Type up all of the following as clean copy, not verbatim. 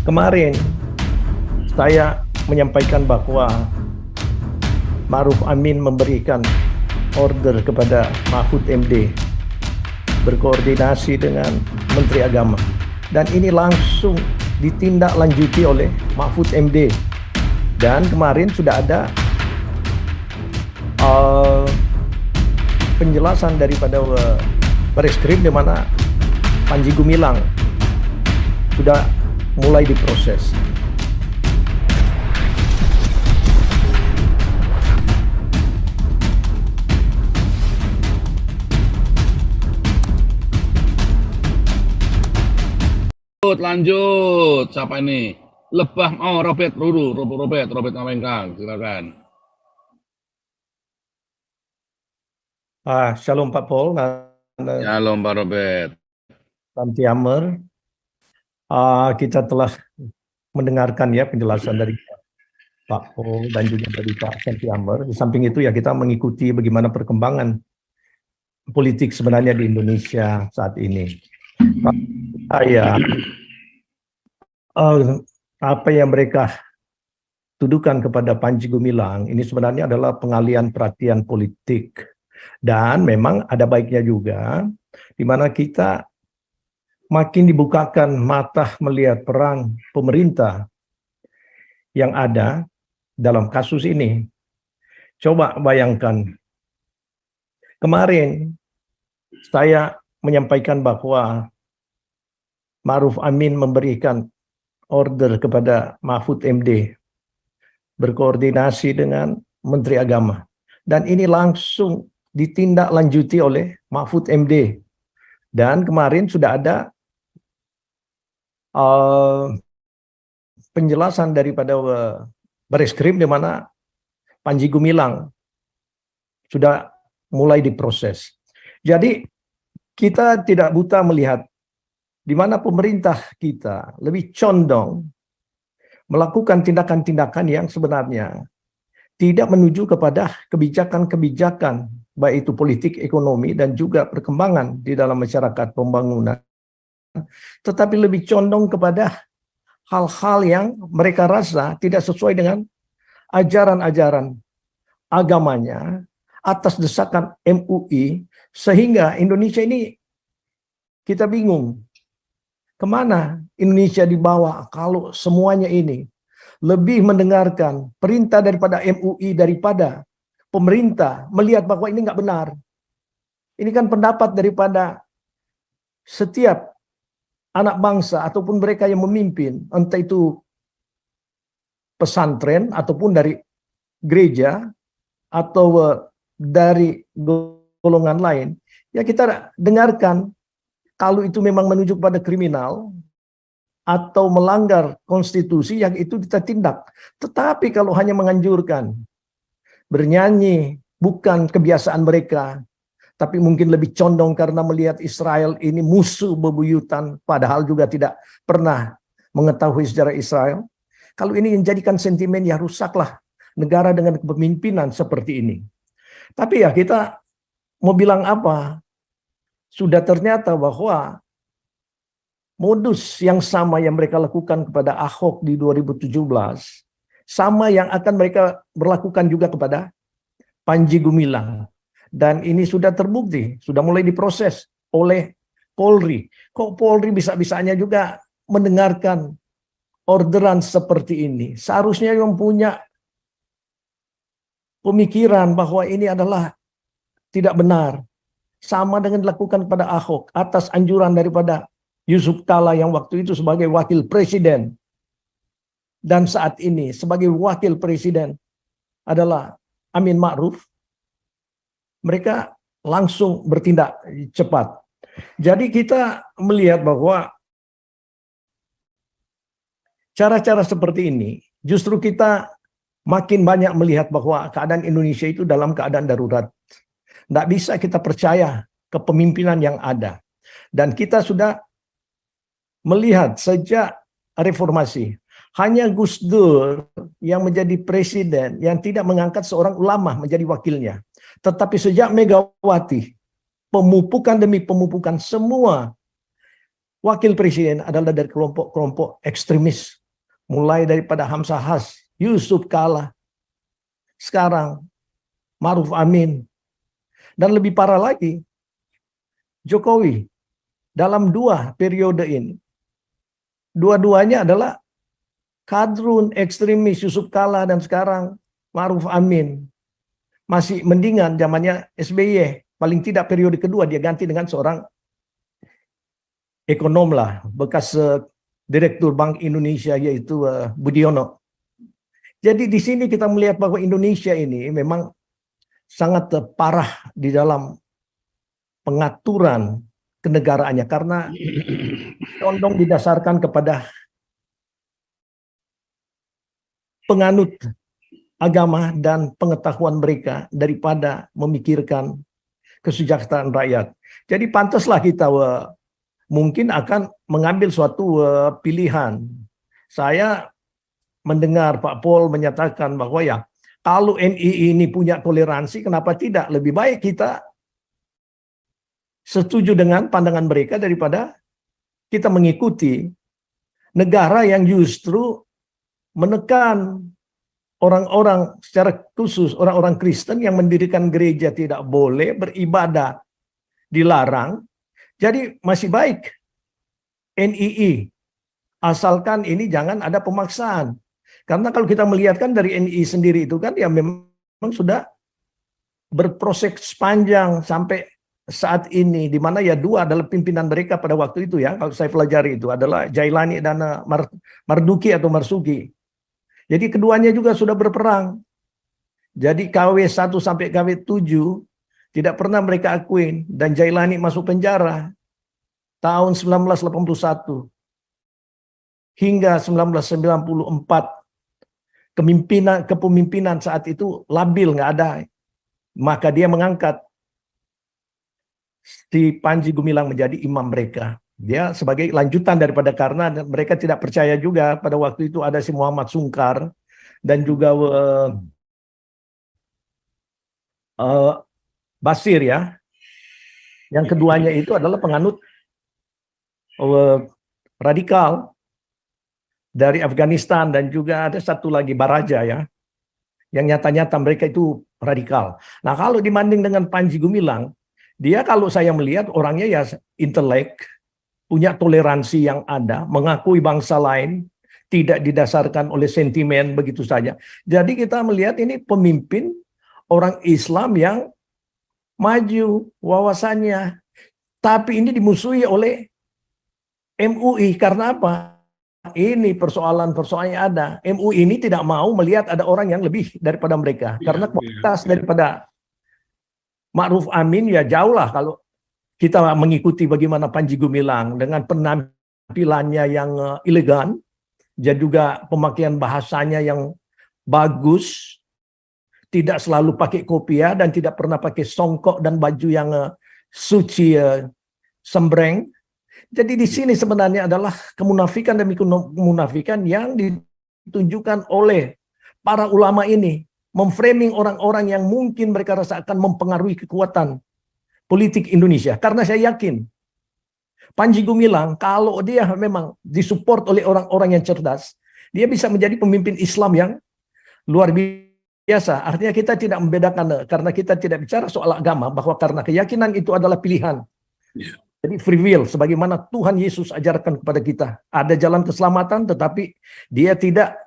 Kemarin saya menyampaikan bahwa Ma'ruf Amin memberikan order kepada Mahfud MD berkoordinasi dengan Menteri Agama, dan ini langsung ditindaklanjuti oleh Mahfud MD. Dan kemarin sudah ada penjelasan daripada Bareskrim di mana Panji Gumilang sudah mulai diproses. Lanjut, siapa ini? Lebah, Robert Ruru, Robert Ngawengkang, silakan. Shalom Pak Pol, Shalom Pak Robert. Santiamer. Kita telah mendengarkan ya penjelasan dari Pak Pol dan juga dari Pak Santiamer. Di samping itu ya kita mengikuti bagaimana perkembangan politik sebenarnya di Indonesia saat ini. Apa yang mereka tuduhkan kepada Panji Gumilang ini sebenarnya adalah pengalihan perhatian politik, dan memang ada baiknya juga di mana kita makin dibukakan mata melihat peran pemerintah yang ada dalam kasus ini. Coba bayangkan, kemarin saya menyampaikan bahwa Ma'ruf Amin memberikan order kepada Mahfud MD berkoordinasi dengan Menteri Agama, dan ini langsung ditindaklanjuti oleh Mahfud MD. Dan kemarin sudah ada penjelasan daripada Bareskrim di mana Panji Gumilang sudah mulai diproses. Jadi kita tidak buta melihat di mana pemerintah kita lebih condong melakukan tindakan-tindakan yang sebenarnya tidak menuju kepada kebijakan-kebijakan, baik itu politik, ekonomi, dan juga perkembangan di dalam masyarakat pembangunan, tetapi lebih condong kepada hal-hal yang mereka rasa tidak sesuai dengan ajaran-ajaran agamanya atas desakan MUI, sehingga Indonesia ini kita bingung kemana Indonesia dibawa kalau semuanya ini lebih mendengarkan perintah daripada MUI daripada pemerintah melihat bahwa ini nggak benar. Ini kan pendapat daripada setiap anak bangsa ataupun mereka yang memimpin, entah itu pesantren ataupun dari gereja atau dari golongan lain. Ya kita dengarkan, kalau itu memang menuju pada kriminal atau melanggar konstitusi, yang itu kita tindak. Tetapi kalau hanya menganjurkan, bernyanyi bukan kebiasaan mereka, tapi mungkin lebih condong karena melihat Israel ini musuh bebuyutan, padahal juga tidak pernah mengetahui sejarah Israel. Kalau ini menjadikan sentimen, ya rusaklah negara dengan kepemimpinan seperti ini. Tapi ya kita mau bilang apa? Sudah ternyata bahwa modus yang sama yang mereka lakukan kepada Ahok di 2017, sama yang akan mereka berlakukan juga kepada Panji Gumilang. Dan ini sudah terbukti, sudah mulai diproses oleh Polri. Kok Polri bisa-bisanya juga mendengarkan orderan seperti ini? Seharusnya yang punya pemikiran bahwa ini adalah tidak benar. Sama dengan dilakukan kepada Ahok atas anjuran daripada Yusuf Kala yang waktu itu sebagai wakil presiden, dan saat ini sebagai wakil presiden adalah Amin Ma'ruf. Mereka langsung bertindak cepat. Jadi kita melihat bahwa cara-cara seperti ini justru kita makin banyak melihat bahwa keadaan Indonesia itu dalam keadaan darurat. Tidak bisa kita percaya kepemimpinan yang ada. Dan kita sudah melihat sejak reformasi, hanya Gus Dur yang menjadi presiden yang tidak mengangkat seorang ulama menjadi wakilnya. Tetapi sejak Megawati, pemupukan demi pemupukan semua wakil presiden adalah dari kelompok-kelompok ekstremis. Mulai daripada Hamzah Has, Yusuf Kala, sekarang Maruf Amin. Dan lebih parah lagi, Jokowi dalam 2 periode ini, dua-duanya adalah kadrun ekstremis, Yusuf Kala dan sekarang Maruf Amin. Masih mendingan zamannya SBY, paling tidak periode kedua dia ganti dengan seorang ekonom lah, bekas Direktur Bank Indonesia yaitu Budiono. Jadi di sini kita melihat bahwa Indonesia ini memang sangat parah di dalam pengaturan kenegaraannya karena condong didasarkan kepada penganut agama dan pengetahuan mereka daripada memikirkan kesejahteraan rakyat. Jadi pantaslah kita mungkin akan mengambil suatu pilihan. Saya mendengar Pak Pol menyatakan bahwa ya kalau NII ini punya toleransi, kenapa tidak? Lebih baik kita setuju dengan pandangan mereka daripada kita mengikuti negara yang justru menekan orang-orang secara khusus, orang-orang Kristen yang mendirikan gereja tidak boleh, beribadah dilarang. Jadi masih baik NII, asalkan ini jangan ada pemaksaan. Karena kalau kita melihatkan dari NII sendiri itu kan ya memang sudah berproses panjang sampai saat ini, di mana ya 2 adalah pimpinan mereka pada waktu itu ya, kalau saya pelajari itu adalah Jailani dan Marduki atau Marsuki. Jadi keduanya juga sudah berperang. Jadi KW1 sampai KW7 tidak pernah mereka akuin, dan Jailani masuk penjara tahun 1981 hingga 1994. Kepemimpinan saat itu labil, nggak ada. Maka dia mengangkat si Panji Gumilang menjadi imam mereka. Dia sebagai lanjutan daripada, karena mereka tidak percaya juga pada waktu itu ada si Muhammad Sungkar dan juga Basir ya. Yang keduanya itu adalah penganut radikal dari Afghanistan, dan juga ada satu lagi Baraja ya. Yang nyata-nyata mereka itu radikal. Nah, kalau dibanding dengan Panji Gumilang, dia kalau saya melihat orangnya ya intelek, punya toleransi yang ada, mengakui bangsa lain, tidak didasarkan oleh sentimen begitu saja. Jadi kita melihat ini pemimpin orang Islam yang maju wawasannya, tapi ini dimusuhi oleh MUI. Karena apa? Ini persoalan-persoalan yang ada. MUI ini tidak mau melihat ada orang yang lebih daripada mereka. Karena kualitas daripada Ma'ruf Amin ya jauh lah kalau kita mengikuti bagaimana Panji Gumilang dengan penampilannya yang elegan, dan juga pemakaian bahasanya yang bagus, tidak selalu pakai kopiah dan tidak pernah pakai songkok dan baju yang suci sembreng. Jadi di sini sebenarnya adalah kemunafikan demi kemunafikan yang ditunjukkan oleh para ulama ini, memframing orang-orang yang mungkin mereka rasa akan mempengaruhi kekuatan politik Indonesia. Karena saya yakin Panji Gumilang kalau dia memang disupport oleh orang-orang yang cerdas, dia bisa menjadi pemimpin Islam yang luar biasa. Artinya kita tidak membedakan, karena kita tidak bicara soal agama, bahwa karena keyakinan itu adalah pilihan. Jadi free will, sebagaimana Tuhan Yesus ajarkan kepada kita. Ada jalan keselamatan, tetapi dia tidak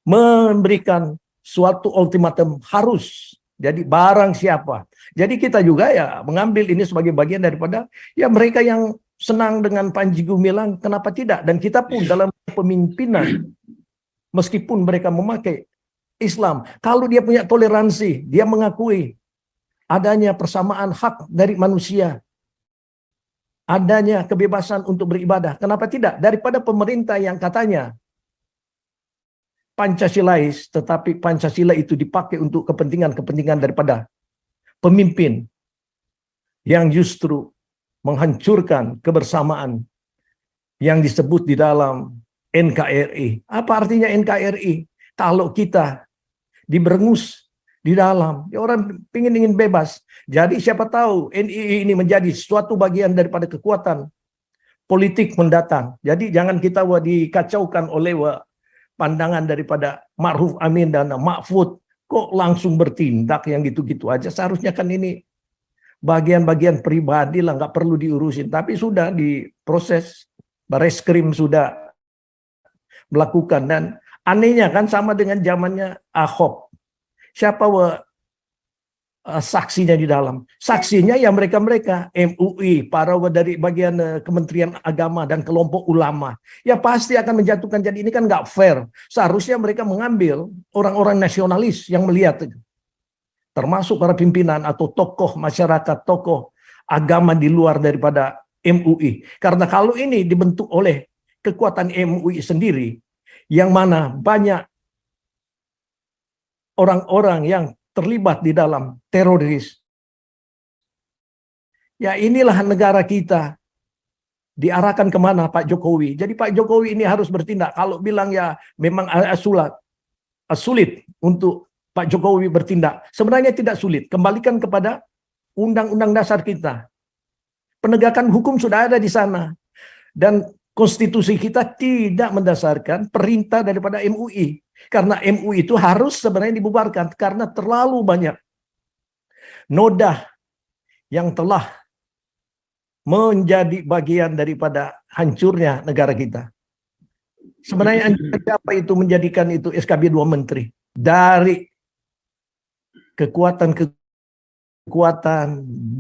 memberikan suatu ultimatum harus. Jadi barang siapa. Jadi kita juga ya mengambil ini sebagai bagian daripada ya mereka yang senang dengan Panji Gumilang, kenapa tidak? Dan kita pun dalam kepemimpinan, meskipun mereka memakai Islam, kalau dia punya toleransi, dia mengakui adanya persamaan hak dari manusia, adanya kebebasan untuk beribadah, kenapa tidak? Daripada pemerintah yang katanya Pancasilais, tetapi Pancasila itu dipakai untuk kepentingan-kepentingan daripada pemimpin yang justru menghancurkan kebersamaan yang disebut di dalam NKRI. Apa artinya NKRI? Kalau kita diberengus di dalam, ya orang ingin bebas. Jadi siapa tahu NII ini menjadi suatu bagian daripada kekuatan politik mendatang. Jadi jangan kita dikacaukan oleh pandangan daripada Ma'ruf Amin dan Mahfud. Kok langsung bertindak yang gitu-gitu aja. Seharusnya kan ini bagian-bagian pribadi lah, nggak perlu diurusin. Tapi sudah diproses, Bareskrim sudah melakukan. Dan anehnya kan sama dengan zamannya Ahok. Siapa saksinya di dalam? Saksinya ya mereka-mereka MUI, para dari bagian Kementerian Agama dan kelompok ulama. Ya pasti akan menjatuhkan. Jadi ini kan nggak fair. Seharusnya mereka mengambil orang-orang nasionalis yang melihat itu, termasuk para pimpinan atau tokoh masyarakat, tokoh agama di luar daripada MUI. Karena kalau ini dibentuk oleh kekuatan MUI sendiri, yang mana banyak orang-orang yang terlibat di dalam teroris. Ya inilah negara kita diarahkan kemana Pak Jokowi. Jadi Pak Jokowi ini harus bertindak. Kalau bilang ya memang sulit untuk Pak Jokowi bertindak. Sebenarnya tidak sulit. Kembalikan kepada Undang-Undang Dasar kita. Penegakan hukum sudah ada di sana. Dan konstitusi kita tidak mendasarkan perintah daripada MUI. Karena MUI itu harus sebenarnya dibubarkan karena terlalu banyak noda yang telah menjadi bagian daripada hancurnya negara kita. Sebenarnya siapa itu menjadikan itu SKB 2 menteri? Dari kekuatan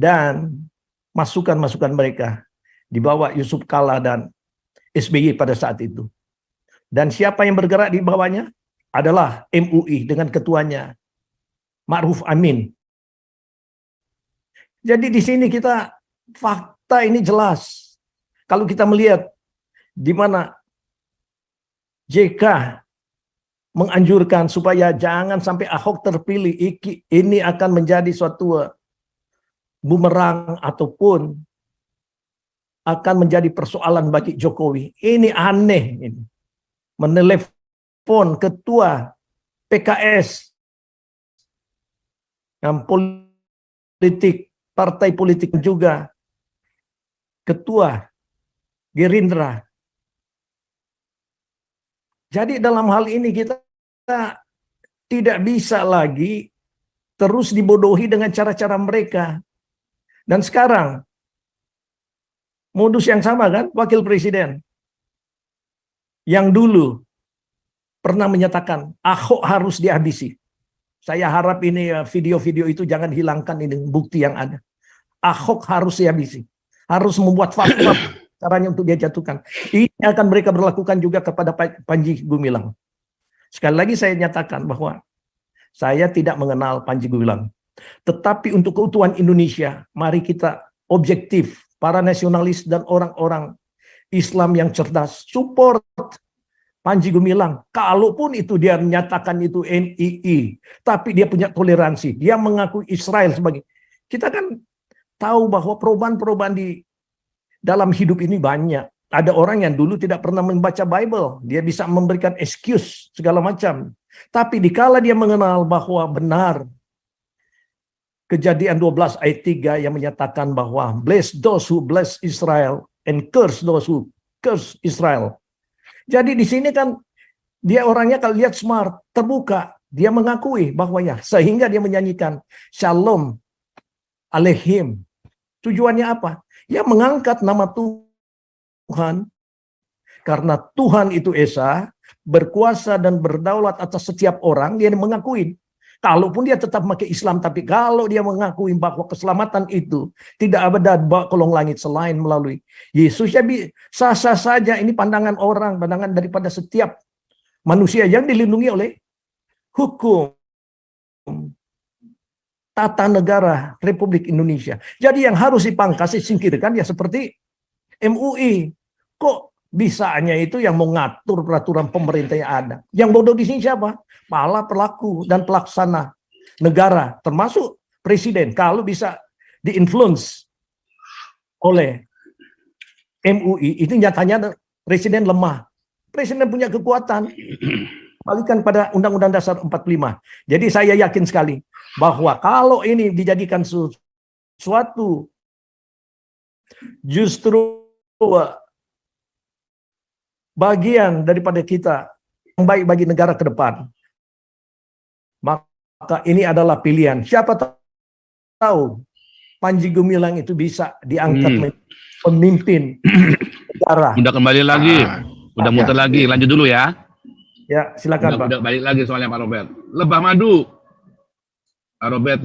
dan masukan-masukan mereka di bawah Yusuf Kalla dan SBY pada saat itu. Dan siapa yang bergerak di bawahnya? Adalah MUI dengan ketuanya Ma'ruf Amin. Jadi di sini kita fakta ini jelas. Kalau kita melihat di mana JK menganjurkan supaya jangan sampai Ahok terpilih, ini akan menjadi suatu bumerang ataupun akan menjadi persoalan bagi Jokowi. Ini aneh ini. Menelepon ketua PKS yang politik, partai politik juga, ketua Gerindra. Jadi dalam hal ini kita tidak bisa lagi terus dibodohi dengan cara-cara mereka. Dan sekarang modus yang sama kan, wakil presiden yang dulu pernah menyatakan Ahok harus dihabisi. Saya harap ini video-video itu jangan hilangkan, ini bukti yang ada. Ahok harus dihabisi. Harus membuat fatwa caranya untuk dia jatuhkan. Ini akan mereka berlakukan juga kepada Panji Gumilang. Sekali lagi saya nyatakan bahwa saya tidak mengenal Panji Gumilang. Tetapi untuk keutuhan Indonesia, mari kita objektif, para nasionalis dan orang-orang Islam yang cerdas, support Panji Gumilang. Kalaupun itu dia menyatakan itu NII, tapi dia punya toleransi, dia mengakui Israel sebagai. Kita kan tahu bahwa perubahan-perubahan di dalam hidup ini banyak. Ada orang yang dulu tidak pernah membaca Bible, dia bisa memberikan excuse segala macam. Tapi dikala dia mengenal bahwa benar Kejadian 12 ayat 3 yang menyatakan bahwa bless those who bless Israel and curse those who curse Israel. Jadi di sini kan dia orangnya kalau lihat smart, terbuka, dia mengakui bahwa ya, sehingga dia menyanyikan Shalom Aleihim. Tujuannya apa? Ya mengangkat nama Tuhan, karena Tuhan itu Esa, berkuasa dan berdaulat atas setiap orang, dia mengakui. Kalaupun dia tetap pakai Islam, tapi kalau dia mengakui bahwa keselamatan itu tidak ada kolong langit selain melalui Yesus, ya sah-sah saja. Ini pandangan orang, pandangan daripada setiap manusia yang dilindungi oleh hukum tata negara Republik Indonesia. Jadi yang harus dipangkas, disingkirkan ya seperti MUI. Kok bisanya itu yang mengatur peraturan pemerintah yang ada? Yang bodoh di sini siapa? Malah pelaku dan pelaksana negara, termasuk presiden. Kalau bisa diinfluence oleh MUI, itu nyatanya presiden lemah. Presiden punya kekuatan. Balikan pada Undang-Undang Dasar 45. Jadi saya yakin sekali bahwa kalau ini dijadikan suatu justru bagian daripada kita yang baik bagi negara ke depan, maka ini adalah pilihan. Siapa tahu Panji Gumilang itu bisa diangkat menjadi pemimpin negara. Udah kembali lagi, udah muter lagi. Lanjut dulu ya. Ya, silakan Pak. Udah balik lagi soalnya Pak Robert. Lebah madu. Pak Robert,